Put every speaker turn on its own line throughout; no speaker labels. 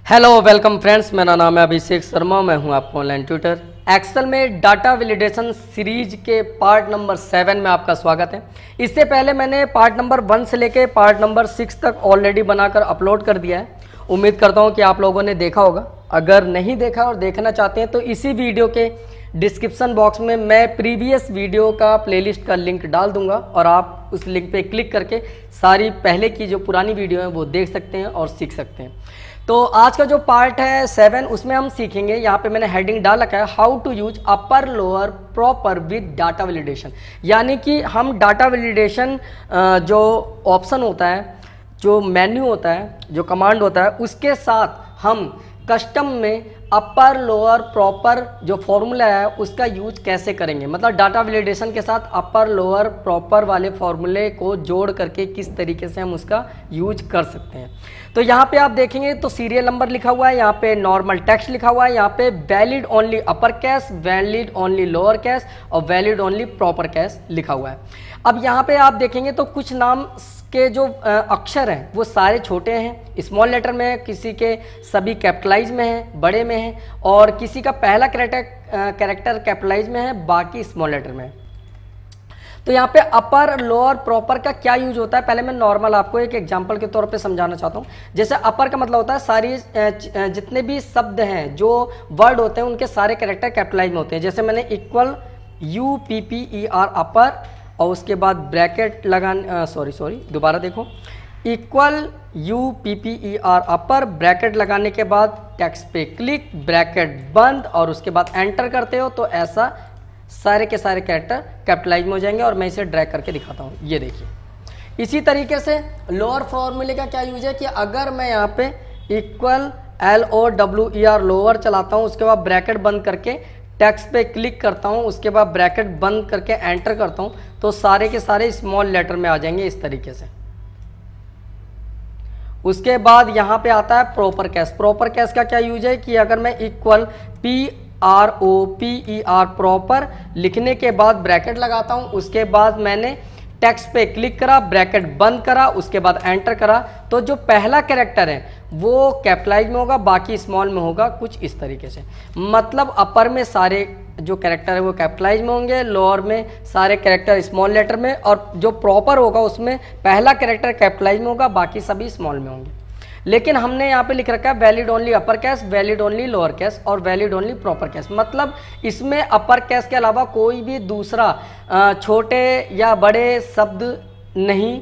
Hello welcome friends, मेरा नाम है अभिषेक शर्मा। मैं हूं आपका ऑनलाइन ट्यूटर। एक्सेल में डाटा वैलिडेशन सीरीज के पार्ट नंबर 7 में आपका स्वागत है। इससे पहले मैंने पार्ट नंबर 1 से लेके पार्ट नंबर 6 तक ऑलरेडी बनाकर अपलोड कर दिया है। उम्मीद करता हूं कि आप लोगों ने देखा होगा। अगर नहीं देखा और देखना चाहते हैं तो इसी वीडियो के डिस्क्रिप्शन बॉक्स में मैं प्रीवियस वीडियो का प्लेलिस्ट का लिंक डाल दूंगा और आप उस लिंक पे क्लिक करके सारी पहले की जो पुरानी वीडियो है वो देख सकते हैं और सीख सकते हैं। तो आज का जो पार्ट है 7 उसमें हम सीखेंगे, यहाँ पे मैंने हेडिंग डाल रखा है how to use upper lower proper with data validation. यानी कि हम डाटा वैलिडेशन जो ऑप्शन होता है, जो मेन्यू होता है, जो कमांड होता है, उसके साथ हम कस्टम में अपर लोअर प्रॉपर जो फॉर्मूला है उसका यूज कैसे करेंगे। मतलब डाटा वैलिडेशन के साथ अपर लोअर प्रॉपर वाले फॉर्मूले को जोड़ करके किस तरीके से हम उसका यूज कर सकते हैं। तो यहाँ पे आप देखेंगे तो सीरियल नंबर लिखा हुआ है, यहाँ पे नॉर्मल टेक्स्ट लिखा हुआ है, यहाँ पे valid only upper case, valid only lower case और वैलिड ओनली प्रॉपर केस लिखा हुआ है। अब यहाँ पे आप देखेंगे तो कुछ नाम के जो अक्षर हैं वो सारे छोटे हैं, स्मॉल लेटर में है, किसी के सभी कैपिटलाइज में है, बड़े में है, और किसी का पहला कैरेक्टर कैपिटलाइज में है, बाकी स्मॉल लेटर में है। तो यहाँ पे अपर लोअर प्रॉपर का क्या यूज होता है, पहले मैं नॉर्मल आपको एक एग्जांपल के तौर पे समझाना चाहता हूँ। जैसे अपर का मतलब होता है सारी जितने भी शब्द हैं, जो वर्ड होते हैं, उनके सारे कैरेक्टर कैपिटलाइज में होते हैं। जैसे मैंने इक्वल UPPER अपर और उसके बाद ब्रैकेट लगाने दोबारा देखो, इक्वल UPPER अपर ब्रैकेट लगाने के बाद टेक्स्ट पे क्लिक, ब्रैकेट बंद और उसके बाद एंटर करते हो तो ऐसा सारे के सारे कैरेक्टर कैपिटलाइज में हो जाएंगे। और मैं इसे ड्रैग करके दिखाता हूँ, ये देखिए। इसी तरीके से लोअर फॉर्मूले का क्या यूज है कि अगर मैं यहाँ पे इक्वल LOWER लोअर चलाता हूँ, उसके बाद ब्रैकेट बंद करके टेक्स्ट पे क्लिक करता हूँ, उसके बाद ब्रैकेट बंद करके एंटर करता हूँ तो सारे के सारे स्मॉल लेटर में आ जाएंगे इस तरीके से। उसके बाद यहाँ पे आता है प्रॉपर केस। प्रॉपर केस का क्या यूज है कि अगर मैं इक्वल PROPER प्रॉपर लिखने के बाद ब्रैकेट लगाता हूँ, उसके बाद मैंने टेक्स्ट पे क्लिक करा, ब्रैकेट बंद करा, उसके बाद एंटर करा तो जो पहला कैरेक्टर है वो कैपिटलाइज में होगा, बाकी स्मॉल में होगा, कुछ इस तरीके से। मतलब अपर में सारे जो कैरेक्टर है वो कैपिटलाइज में होंगे, लोअर में सारे कैरेक्टर स्मॉल लेटर में, और जो प्रॉपर होगा उसमें पहला कैरेक्टर कैपिटलाइज में होगा, बाकी सभी स्मॉल में होंगे। लेकिन हमने यहाँ पे लिख रखा है valid only upper case, valid only lower case और वैलिड ओनली प्रॉपर केस। मतलब इसमें अपर केस के अलावा कोई भी दूसरा छोटे या बड़े शब्द नहीं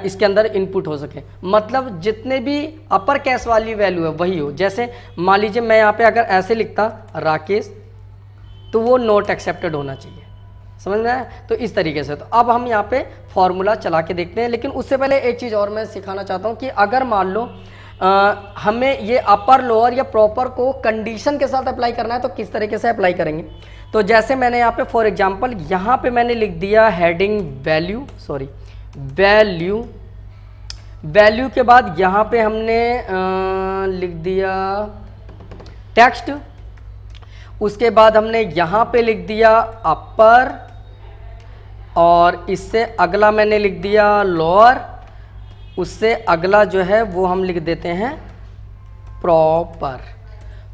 इसके अंदर इनपुट हो सके। मतलब जितने भी अपर केस वाली वैल्यू है वही हो। जैसे मान लीजिए मैं यहाँ पे अगर ऐसे लिखता राकेश तो वो नॉट एक्सेप्टेड होना चाहिए, समझ में आया। तो इस तरीके से तो अब हम यहाँ पे फॉर्मूला चला के देखते हैं। लेकिन उससे पहले एक चीज़ और मैं सिखाना चाहता हूँ कि अगर मान लो हमें ये अपर लोअर या प्रॉपर को कंडीशन के साथ अप्लाई करना है तो किस तरीके से अप्लाई करेंगे। तो जैसे मैंने यहाँ पे फॉर एग्जांपल यहाँ पे मैंने लिख दिया हेडिंग वैल्यू के बाद यहाँ पे हमने लिख दिया टेक्स्ट, उसके बाद हमने यहाँ पे लिख दिया अपर और इससे अगला मैंने लिख दिया लोअर, उससे अगला जो है वो हम लिख देते हैं प्रॉपर।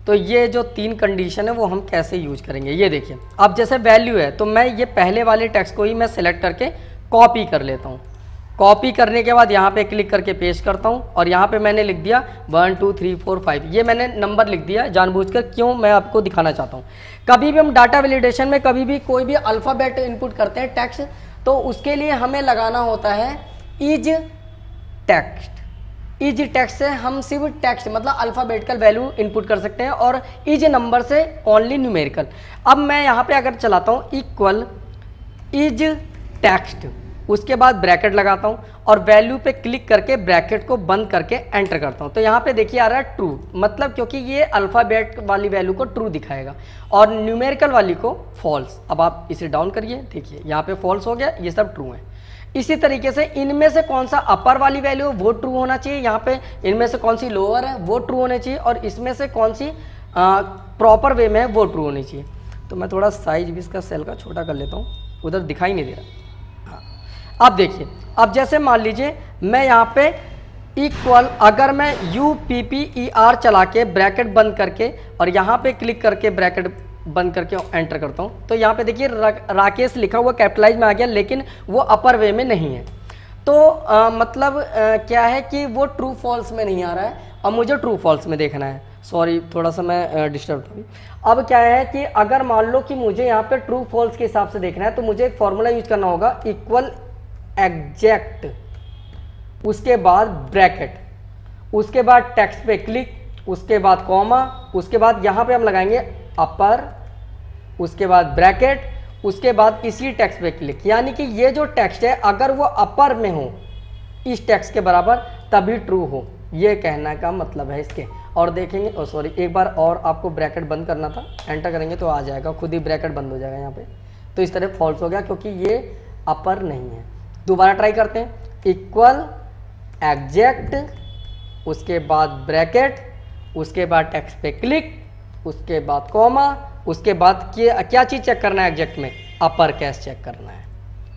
तो ये जो 3 कंडीशन है वो हम कैसे यूज करेंगे ये देखिए। अब जैसे वैल्यू है तो मैं ये पहले वाले टेक्स्ट को ही मैं सिलेक्ट करके कॉपी कर लेता हूँ। कॉपी करने के बाद यहाँ पे क्लिक करके पेस्ट करता हूँ और यहाँ पे मैंने लिख दिया 1 2 3 4 5, ये मैंने नंबर लिख दिया जानबूझकर, क्यों, मैं आपको दिखाना चाहता हूँ। कभी भी हम डाटा वैलिडेशन में कभी भी कोई भी अल्फ़ाबेट इनपुट करते हैं टेक्स्ट, तो उसके लिए हमें लगाना होता है इज टेक्स्ट। इज टेक्स्ट से हम सिर्फ टेक्स्ट मतलब अल्फ़ाबेटिकल वैल्यू इनपुट कर सकते हैं और इज नंबर से ओनली न्यूमेरिकल। अब मैं यहाँ पे अगर चलाता हूँ इक्वल इज टेक्स्ट, उसके बाद ब्रैकेट लगाता हूँ और वैल्यू पे क्लिक करके ब्रैकेट को बंद करके एंटर करता हूँ तो यहाँ पे देखिए आ रहा है ट्रू। मतलब क्योंकि ये अल्फ़ाबेट वाली वैल्यू को ट्रू दिखाएगा और न्यूमेरिकल वाली को फॉल्स। अब आप इसे डाउन करिए, देखिए यहाँ पे फॉल्स हो गया, ये सब ट्रू है। इसी तरीके से इनमें से कौन सा अपर वाली वैल्यू है वो ट्रू होना चाहिए, यहाँ पे इनमें से कौन सी लोअर है वो ट्रू होनी चाहिए और इसमें से कौन सी प्रॉपर वे में है वो ट्रू होनी चाहिए। तो मैं थोड़ा साइज भी इसका सेल का छोटा कर लेता हूँ, उधर दिखाई नहीं दे रहा। हाँ, अब देखिए, अब जैसे मान लीजिए मैं यहाँ पे इक्वल, अगर मैं UPPER चला के ब्रैकेट बंद करके और यहाँ पे क्लिक करके ब्रैकेट बंद करके एंटर करता हूँ, तो यहाँ पे देखिए राकेश लिखा हुआ कैपिटलाइज में आ गया, लेकिन वो अपर वे में नहीं है। तो मतलब क्या है कि वो ट्रू फॉल्स में नहीं आ रहा है, अब मुझे ट्रू फॉल्स में देखना है। सॉरी, थोड़ा सा मैं डिस्टर्ब हुई। अब क्या है कि अगर मान लो कि मुझे यहाँ पे ट्रू फॉल्स के हिसाब से देखना है, तो मुझे एक फॉर्मूला यूज करना होगा, इक्वल एग्जैक्ट, उसके बाद ब्रैकेट, उसके बाद टेक्स्ट पे क्लिक, उसके बाद कॉमा, उसके बाद यहाँ पे हम लगाएंगे अपर, उसके बाद ब्रैकेट, उसके बाद इसी टेक्स्ट पे क्लिक। यानी कि ये जो टेक्स्ट है अगर वो अपर में हो इस टेक्स्ट के बराबर तभी ट्रू हो, ये कहने का मतलब है इसके। और देखेंगे, सॉरी, एक बार और आपको ब्रैकेट बंद करना था, एंटर करेंगे तो आ जाएगा, खुद ही ब्रैकेट बंद हो जाएगा यहाँ पे। तो इस तरह फॉल्स हो गया क्योंकि ये अपर नहीं है। दोबारा ट्राई करते हैं, इक्वल एग्जैक्ट, उसके बाद ब्रैकेट, उसके बाद टेक्स्ट पे क्लिक, उसके बाद कॉमा, उसके बाद क्या चीज़ चेक करना है एग्जैक्ट में, अपर केस चेक करना है,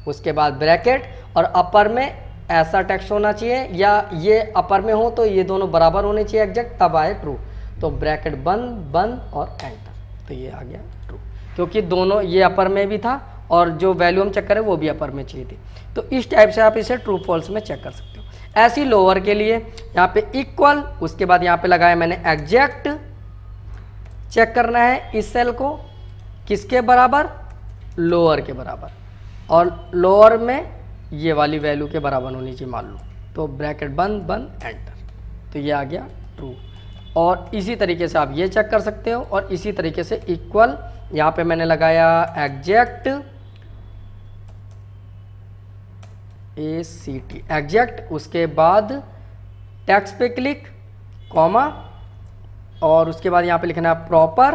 उसके बाद ब्रैकेट, और अपर में ऐसा टेक्स्ट होना चाहिए या ये अपर में हो तो ये दोनों बराबर होने चाहिए एग्जैक्ट, तब आए ट्रू। तो ब्रैकेट बंद बंद और एंटर, तो ये आ गया ट्रू, क्योंकि दोनों ये अपर में भी था और जो वैल्यू हम चेक करें वो भी अपर में चाहिए थी। तो इस टाइप से आप इसे ट्रू फॉल्स में चेक कर सकते हो। ऐसी लोअर के लिए यहाँ पे इक्वल, उसके बाद यहाँ पे लगाया मैंने एग्जैक्ट, चेक करना है इस सेल को किसके बराबर, लोअर के बराबर, और लोअर में ये वाली वैल्यू के बराबर होनी चाहिए मान लो। तो ब्रैकेट बंद बंद एंटर, तो ये आ गया ट्रू। और इसी तरीके से आप ये चेक कर सकते हो, और इसी तरीके से इक्वल, यहाँ पे मैंने लगाया एग्जैक्ट, ACT एग्जैक्ट, उसके बाद टेक्स्ट पे क्लिक, कॉमा, और उसके बाद यहाँ पे लिखना है प्रॉपर,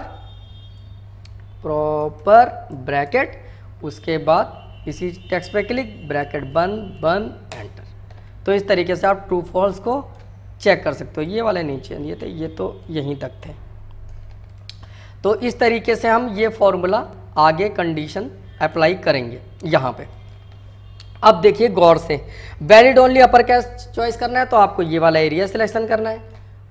ब्रैकेट, उसके बाद इसी टेक्स्ट पे क्लिक, ब्रैकेट बंद बंद एंटर। तो इस तरीके से आप ट्रू फॉल्स को चेक कर सकते हो। ये वाले नीचे ये थे, ये तो यहीं तक थे। तो इस तरीके से हम ये फॉर्मूला आगे कंडीशन अप्लाई करेंगे यहाँ पे। अब देखिए गौर से, valid only upper case choice करना है तो आपको ये वाला एरिया सिलेक्शन करना है।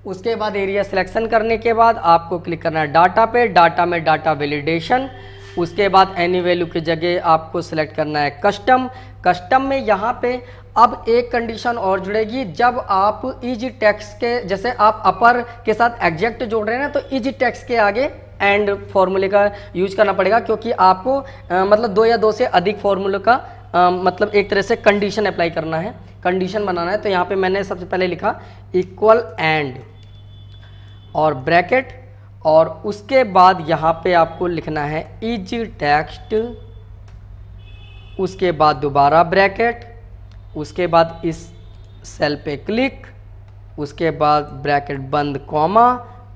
उसके बाद एरिया सिलेक्शन करने के बाद आपको क्लिक करना है डाटा पे, डाटा में डाटा वैलिडेशन, उसके बाद एनी वैल्यू की जगह आपको सिलेक्ट करना है कस्टम। कस्टम में यहाँ पे अब एक कंडीशन और जुड़ेगी, जब आप इज टेक्स्ट के, जैसे आप अपर के साथ एग्जैक्ट जोड़ रहे हैं ना, तो इज टेक्स्ट के आगे एंड फॉर्मूले का यूज करना पड़ेगा, क्योंकि आपको मतलब 2 या 2 से अधिक फॉर्मूले का मतलब एक तरह से कंडीशन अप्लाई करना है, कंडीशन बनाना है। तो यहाँ पे मैंने सबसे पहले लिखा इक्वल एंड और ब्रैकेट, और उसके बाद यहाँ पे आपको लिखना है इज टेक्स्ट, उसके बाद दोबारा ब्रैकेट, उसके बाद इस सेल पे क्लिक, उसके बाद ब्रैकेट बंद कॉमा।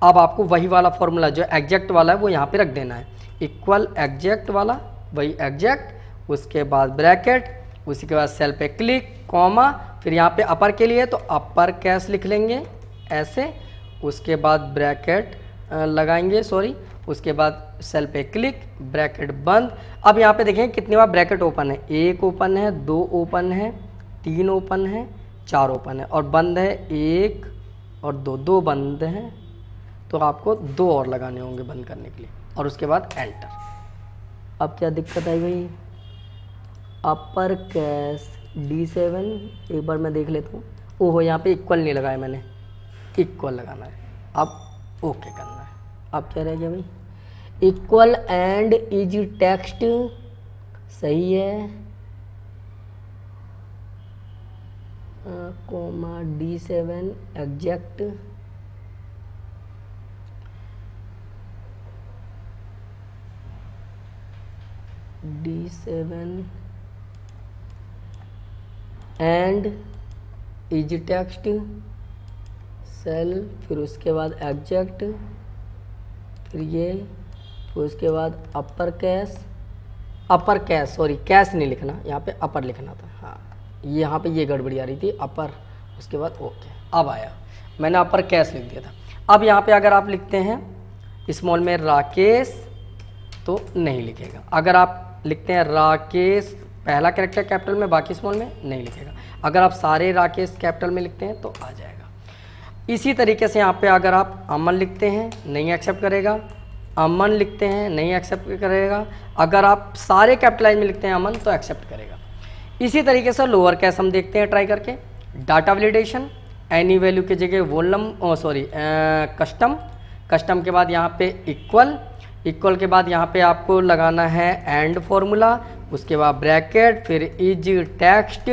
अब आपको वही वाला फॉर्मूला जो एग्जैक्ट वाला है वो यहाँ पे रख देना है, इक्वल एग्जैक्ट वाला, वही एग्जैक्ट, उसके बाद ब्रैकेट, उसी के बाद सेल पे क्लिक, कॉमा, फिर यहाँ पे अपर के लिए तो अपर कैस लिख लेंगे ऐसे, उसके बाद ब्रैकेट लगाएंगे, सॉरी, उसके बाद सेल पे क्लिक, ब्रैकेट बंद। अब यहाँ पे देखें कितनी बार ब्रैकेट ओपन है, 1 ओपन है, 2 ओपन है, 3 ओपन है, 4 ओपन है, और बंद है 1 और 2 बंद हैं। तो आपको 2 और लगाने होंगे बंद करने के लिए, और उसके बाद एंटर। अब क्या दिक्कत आई भाई, अपर कैस D7, एक बार मैं देख लेता हूँ। ओहो, यहाँ पे इक्वल नहीं लगाया मैंने, इक्वल लगाना है, अब ओके करना है। अब क्या रह गया भाई, इक्वल एंड इज टेक्स्ट, सही है, comma D7 exact, D7 and is text cell, फिर उसके बाद एग्जैक्ट, फिर ये, फिर उसके बाद अपर कैस, सॉरी कैस नहीं लिखना, यहाँ पे अपर लिखना था। हाँ, यहाँ पे ये गड़बड़ी आ रही थी, अपर, उसके बाद ओके। अब आया, मैंने अपर कैस लिख दिया था। अब यहाँ पे अगर आप लिखते हैं स्मॉल में राकेश तो नहीं लिखेगा, अगर आप लिखते हैं राकेश पहला कैरेक्टर कैपिटल में बाकी स्मॉल में नहीं लिखेगा। अगर आप सारे राकेश कैपिटल में लिखते हैं तो आ जाएगा। इसी तरीके से यहाँ पे अगर आप अमन लिखते हैं नहीं एक्सेप्ट करेगा, अमन लिखते हैं नहीं एक्सेप्ट करेगा, अगर आप सारे कैपिटलाइज में लिखते हैं अमन तो एक्सेप्ट करेगा। इसी तरीके से लोअर केस हम देखते हैं ट्राई करके। डाटा वैलिडेशन, एनी वैल्यू की जगह कस्टम, कस्टम के बाद यहाँ पे इक्वल, इक्वल के बाद यहाँ पे आपको लगाना है एंड फॉर्मूला, उसके बाद ब्रैकेट, फिर इज टेक्स्ट,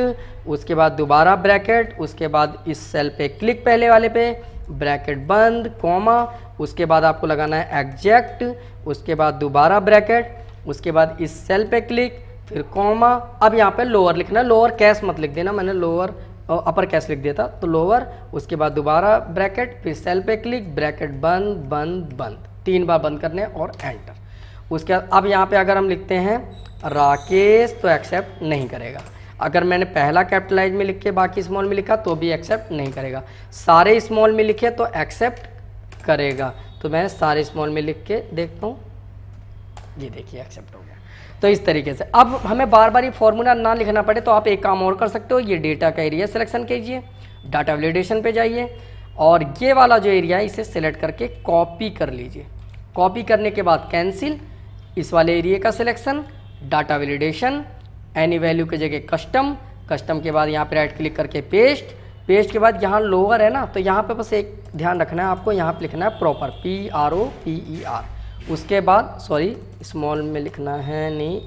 उसके बाद दोबारा ब्रैकेट, उसके बाद इस सेल पे क्लिक पहले वाले पे, ब्रैकेट बंद, कॉमा, उसके बाद आपको लगाना है एग्जैक्ट, उसके बाद दोबारा ब्रैकेट, उसके बाद इस सेल पे क्लिक, फिर कॉमा। अब यहाँ पे लोअर लिखना है, लोअर कैस मत लिख देना, मैंने लोअर अपर कैस लिख दिया था, तो लोअर, उसके बाद दोबारा ब्रैकेट, फिर सेल पे क्लिक, ब्रैकेट बंद बंद बंद, 3 बार बंद करने और एंटर। उसके बाद अब यहाँ पे अगर हम लिखते हैं राकेश तो एक्सेप्ट नहीं करेगा। अगर मैंने पहला कैपिटलाइज में लिख के बाकी स्मॉल में लिखा तो भी एक्सेप्ट नहीं करेगा। सारे स्मॉल में लिखे तो एक्सेप्ट करेगा। तो मैं सारे स्मॉल में लिख के देखता हूँ, ये देखिए एक्सेप्ट हो गया। तो इस तरीके से अब हमें बार बार ये फॉर्मूला ना लिखना पड़े तो आप एक काम और कर सकते हो, ये डेटा का एरिया सिलेक्शन कीजिए, डाटा वैलिडेशन पे जाइए और ये वाला जो एरिया है इसे सिलेक्ट करके कॉपी कर लीजिए। कॉपी करने के बाद कैंसिल, इस वाले एरिया का selection, data validation, any value की जगह कस्टम, कस्टम के बाद यहाँ पे राइट क्लिक करके पेस्ट, पेस्ट के बाद यहाँ लोअर है ना, तो यहाँ पे बस एक ध्यान रखना है आपको, यहाँ पे लिखना है प्रॉपर, PROPER। उसके बाद सॉरी स्मॉल में लिखना है नहीं,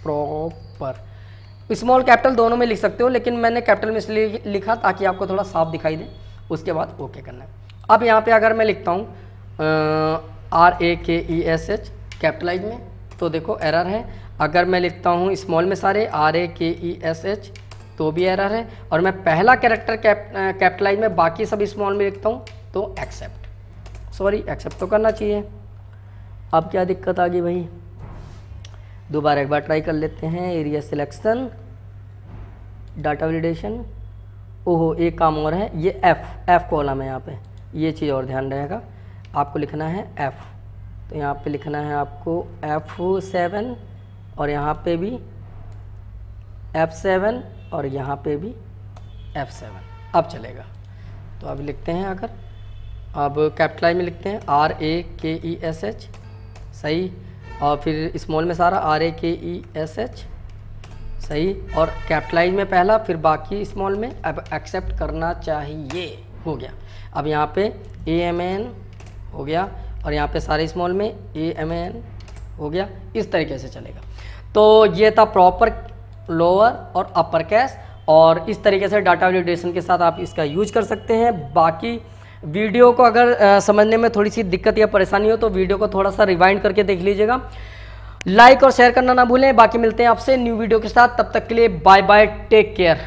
प्रॉपर। स्मॉल कैपिटल दोनों में लिख सकते हो, लेकिन मैंने कैपिटल में इसलिए लिखा ताकि आपको थोड़ा साफ दिखाई दे। उसके बाद ओके करना है। अब यहाँ पे अगर मैं लिखता हूँ RAKESH कैपिटलाइज में तो देखो एरर है। अगर मैं लिखता हूँ स्मॉल में सारे RAKESH तो भी एरर है। और मैं पहला कैरेक्टर कैपिटलाइज में बाकी सब स्मॉल में लिखता हूँ तो एक्सेप्ट, सॉरी एक्सेप्ट तो करना चाहिए। अब क्या दिक्कत आ गई भाई, दोबारा एक बार ट्राई कर लेते हैं। एरिया सिलेक्शन, डाटा वैलिडेशन, ओहो एक काम और है, ये F कॉलम है यहाँ पे, ये चीज़ और ध्यान रहेगा, आपको लिखना है F। तो यहाँ पे लिखना है आपको F7 और यहाँ पे भी F7 और यहाँ पे भी F7। अब चलेगा तो अब लिखते हैं, अगर अब कैपिटलाइज में लिखते हैं RAKESH सही, और फिर स्मॉल में सारा RAKESH सही, और कैपिटलाइज में पहला फिर बाकी स्मॉल में। अब एक्सेप्ट करना चाहिए, हो गया। अब यहाँ पे AMN हो गया और यहाँ पे सारे स्मॉल में AMN हो गया। इस तरीके से चलेगा। तो ये था प्रॉपर लोअर और अपर केस, और इस तरीके से डाटा वैलिडेशन के साथ आप इसका यूज कर सकते हैं। बाकी वीडियो को अगर समझने में थोड़ी सी दिक्कत या परेशानी हो तो वीडियो को थोड़ा सा रिवाइंड करके देख लीजिएगा। लाइक और शेयर करना ना भूलें। बाकी मिलते हैं आपसे न्यू वीडियो के साथ, तब तक के लिए बाय बाय, टेक केयर।